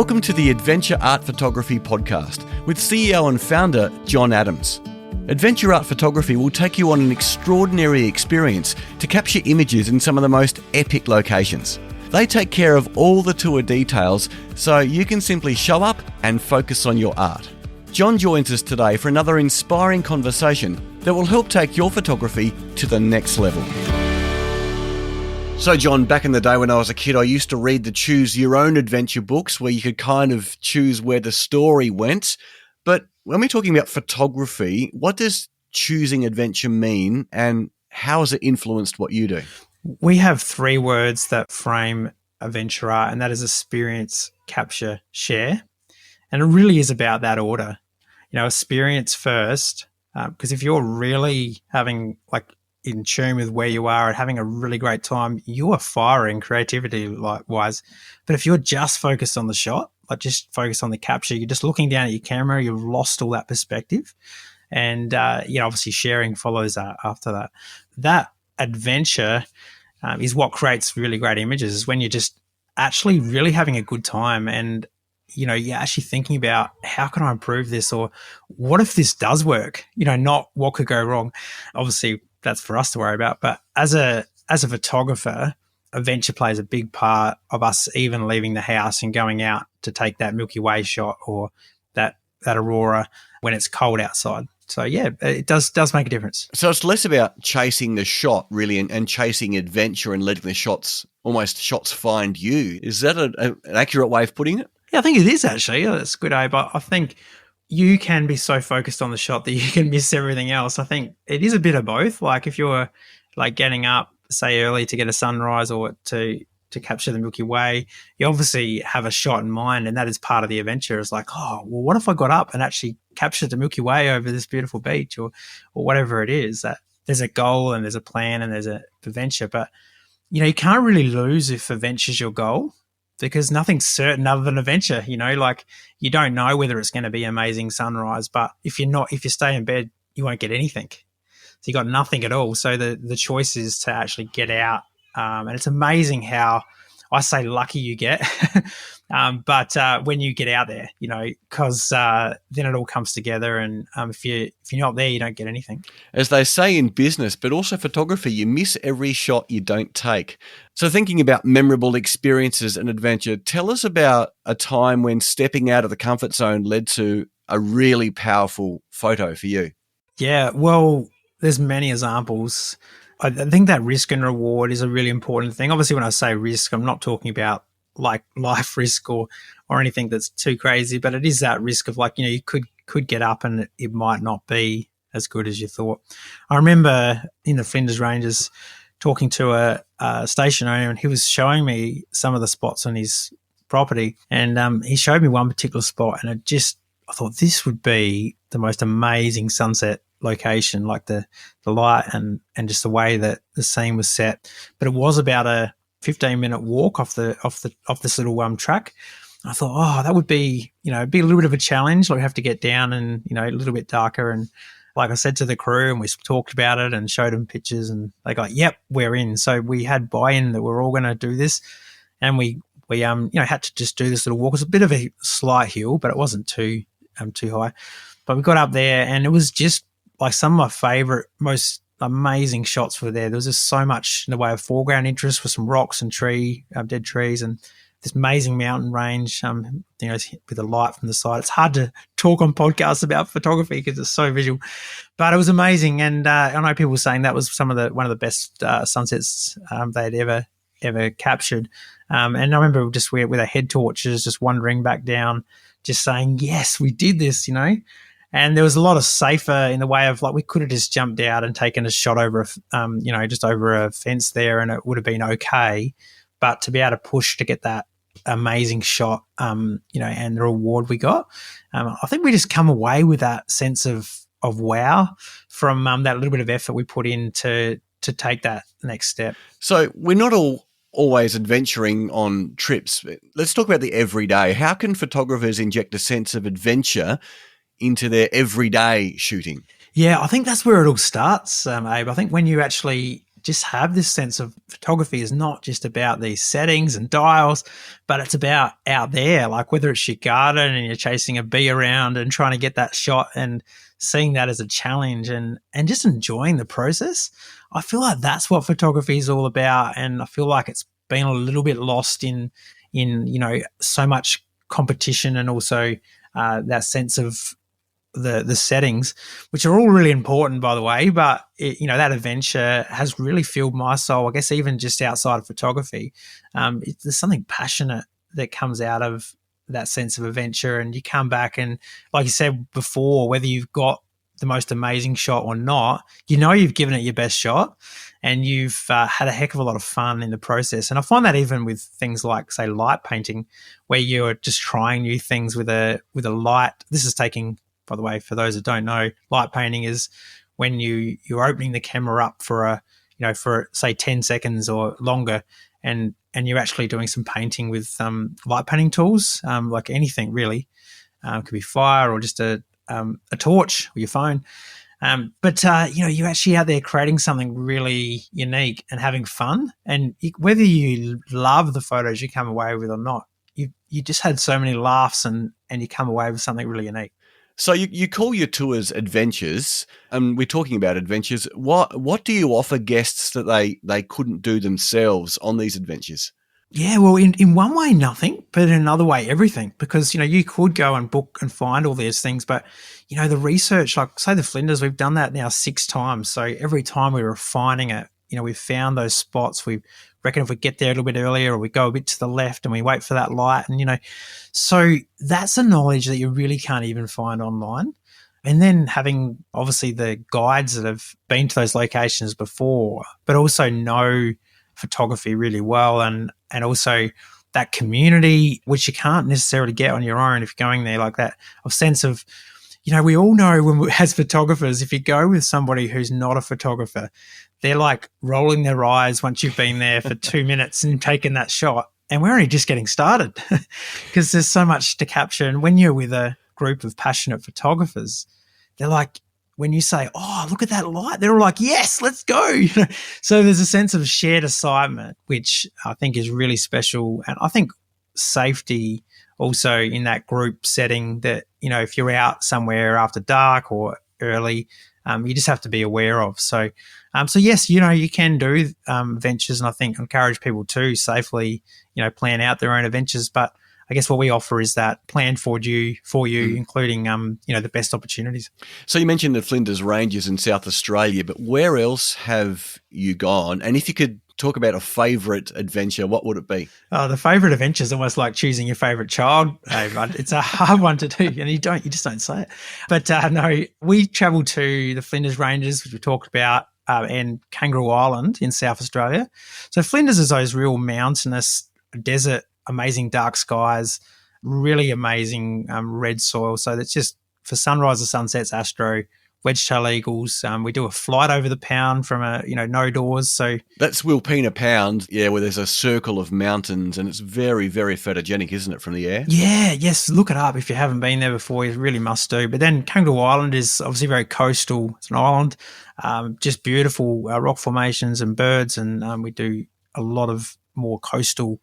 Welcome to the Adventure Art Photography Podcast with CEO and founder John Adams. Adventure Art Photography will take you on an extraordinary experience to capture images in some of the most epic locations. They take care of all the tour details so you can simply show up and focus on your art. John joins us today for another inspiring conversation that will help take your photography to the next level. So John, back in the day when I was a kid, I used to read the Choose Your Own Adventure books where you could kind of choose where the story went. But when we're talking about photography, what does choosing adventure mean and how has it influenced what you do? We have three words that frame adventure art, and that is experience, capture, share. And it really is about that order. You know, experience first, because if you're really having in tune with where you are and having a really great time, you are firing creativity wise. But if you're just focused on the shot, just focused on the capture, you're just looking down at your camera, you've lost all that perspective. And, obviously sharing follows after that. That adventure is what creates really great images, is when you're just actually really having a good time and, you're actually thinking about how can I improve this, or what if this does work, not what could go wrong. Obviously, that's for us to worry about. But as a photographer, adventure plays a big part of us even leaving the house and going out to take that Milky Way shot or that aurora when it's cold outside. So yeah, it does make a difference. So it's less about chasing the shot really and chasing adventure and letting the shots find you. Is that an accurate way of putting it? Yeah, I think it is actually. That's a good, but I think you can be so focused on the shot that you can miss everything else. I think it is a bit of both. Like if you're getting up, say early to get a sunrise or to capture the Milky Way, you obviously have a shot in mind, and that is part of the adventure. It's what if I got up and actually captured the Milky Way over this beautiful beach or whatever it is. That there's a goal and there's a plan and there's an adventure. But, you can't really lose if adventure's your goal, because nothing's certain other than adventure. You don't know whether it's going to be amazing sunrise, but if you stay in bed, you won't get anything. So you got nothing at all. So the choice is to actually get out. And it's amazing how I say lucky you get, but when you get out there, because then it all comes together. And if you're not there, you don't get anything. As they say in business, but also photography, you miss every shot you don't take. So thinking about memorable experiences and adventure, tell us about a time when stepping out of the comfort zone led to a really powerful photo for you. Yeah, well, there's many examples. I think that risk and reward is a really important thing. Obviously, when I say risk, I'm not talking about life risk or anything that's too crazy, but it is that risk of you could get up and it might not be as good as you thought. I remember in the Flinders Ranges talking to a station owner, and he was showing me some of the spots on his property, and he showed me one particular spot, and I thought this would be the most amazing sunset location, the light and just the way that the scene was set. But it was about a 15-minute walk off this little track. I thought, that would be, it'd be a little bit of a challenge. We have to get down and, a little bit darker. And like I said to the crew, and we talked about it and showed them pictures, and they got, yep, we're in. So we had buy-in that we're all going to do this. And we had to just do this little walk. It was a bit of a slight hill, but it wasn't too high. But we got up there, and it was just some of my favorite, most amazing shots were there. There was just so much in the way of foreground interest with some rocks and dead trees, and this amazing mountain range, with the light from the side. It's hard to talk on podcasts about photography because it's so visual, but it was amazing. And I know people were saying that was one of the best sunsets they'd ever captured. And I remember just with our head torches, just wandering back down, just saying, yes, we did this, And there was a lot of safer in the way of we could have just jumped out and taken a shot over just over a fence there, and it would have been okay. But to be able to push to get that amazing shot, and the reward we got, I think we just come away with that sense of wow from that little bit of effort we put in to take that next step. So we're not always adventuring on trips. Let's talk about the everyday. How can photographers inject a sense of adventure into their everyday shooting? Yeah, I think that's where it all starts, Abe. I think when you actually just have this sense of photography is not just about these settings and dials, but it's about out there, like whether it's your garden and you're chasing a bee around and trying to get that shot and seeing that as a challenge and just enjoying the process. I feel like that's what photography is all about. And I feel like it's been a little bit lost in so much competition and also that sense of the settings, which are all really important, by the way. But that adventure has really filled my soul. I guess even just outside of photography, there's something passionate that comes out of that sense of adventure. And you come back and, like you said before, whether you've got the most amazing shot or not, you've given it your best shot, and you've had a heck of a lot of fun in the process. And I find that even with things like, say, light painting, where you're just trying new things with a light. This is taking, by the way, for those that don't know, light painting is when you're opening the camera up for say 10 seconds or longer, and you're actually doing some painting with light painting tools, like anything really. It could be fire or just a torch or your phone. But you're actually out there creating something really unique and having fun. And whether you love the photos you come away with or not, you just had so many laughs and you come away with something really unique. So you call your tours adventures, and we're talking about adventures. What do you offer guests that they couldn't do themselves on these adventures? Yeah, well, in one way, nothing, but in another way, everything. Because, you could go and book and find all these things, but, the research, like say the Flinders, we've done that now 6 times. So every time we're refining it, we've found those spots. We reckon if we get there a little bit earlier or we go a bit to the left and we wait for that light and, so that's a knowledge that you really can't even find online. And then having obviously the guides that have been to those locations before, but also know photography really well and also that community, which you can't necessarily get on your own if you're going there, like that of sense of, we all know as photographers, if you go with somebody who's not a photographer, they're like rolling their eyes once you've been there for 2 minutes and taken that shot. And we're only just getting started because there's so much to capture. And when you're with a group of passionate photographers, they're like, when you say, oh, look at that light, they're all like, yes, let's go. So there's a sense of shared excitement, which I think is really special. And I think safety also in that group setting that, if you're out somewhere after dark or early, you just have to be aware of. So yes, you can do ventures, and I think encourage people to safely, plan out their own adventures. But I guess what we offer is that plan for you, including, the best opportunities. So you mentioned the Flinders Ranges in South Australia, but where else have you gone? And if you could talk about a favourite adventure, what would it be? Oh, the favourite adventure is almost like choosing your favourite child. It's a hard one to do, and you just don't say it. But no, we travelled to the Flinders Ranges, which we talked about, and Kangaroo Island in South Australia. So Flinders is those real mountainous desert, amazing dark skies, really amazing red soil. So that's just for sunrise or sunsets, astro, wedge-tail eagles. We do a flight over the pound from no doors. So that's Wilpena Pound, yeah, where there's a circle of mountains, and it's very, very photogenic, isn't it, from the air? Yeah, yes. Look it up if you haven't been there before. You really must do. But then Kangaroo Island is obviously very coastal. It's an island, just beautiful rock formations and birds, and we do a lot of more coastal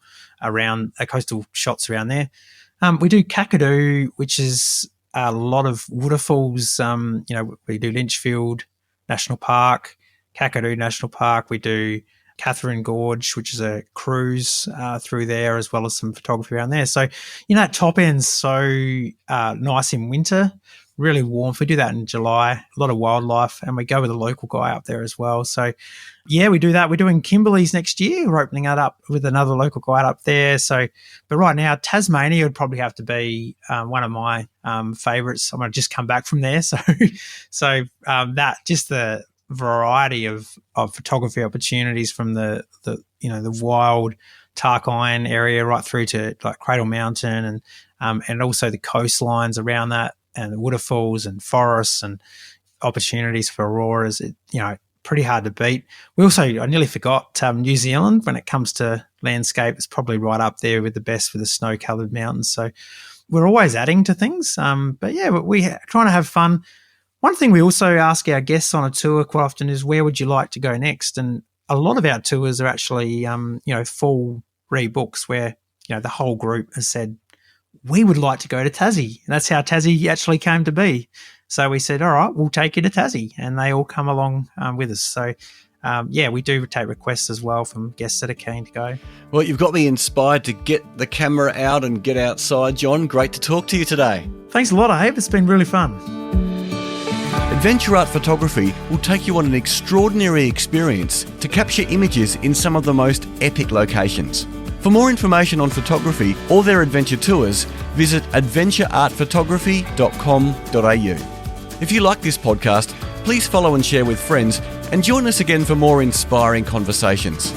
shots around there. We do Kakadu, which is a lot of waterfalls. We do Lynchfield National Park, Kakadu National Park. We do Catherine Gorge, which is a cruise through there, as well as some photography around there. So, that top end's so nice in winter, really warm. We do that in July, a lot of wildlife, and we go with a local guy up there as well. So, yeah, we do that. We're doing Kimberley's next year. We're opening that up with another local guide up there. So, but right now, Tasmania would probably have to be one of my favourites. I'm going to just come back from there. So that just the variety of photography opportunities from the wild Tarkine area right through to like Cradle Mountain and also the coastlines around that and the waterfalls and forests and opportunities for auroras. Pretty hard to beat. I nearly forgot New Zealand when it comes to landscape. It's probably right up there with the best for the snow-covered mountains. So we're always adding to things. But we're trying to have fun. One thing we also ask our guests on a tour quite often is, where would you like to go next? And a lot of our tours are actually, full rebooks where, the whole group has said, we would like to go to Tassie. And that's how Tassie actually came to be. So we said, all right, we'll take you to Tassie. And they all come along with us. So, we do take requests as well from guests that are keen to go. Well, you've got me inspired to get the camera out and get outside, John. Great to talk to you today. Thanks a lot, Abe. It's been really fun. Adventure Art Photography will take you on an extraordinary experience to capture images in some of the most epic locations. For more information on photography or their adventure tours, visit adventureartphotography.com.au. If you like this podcast, please follow and share with friends and join us again for more inspiring conversations.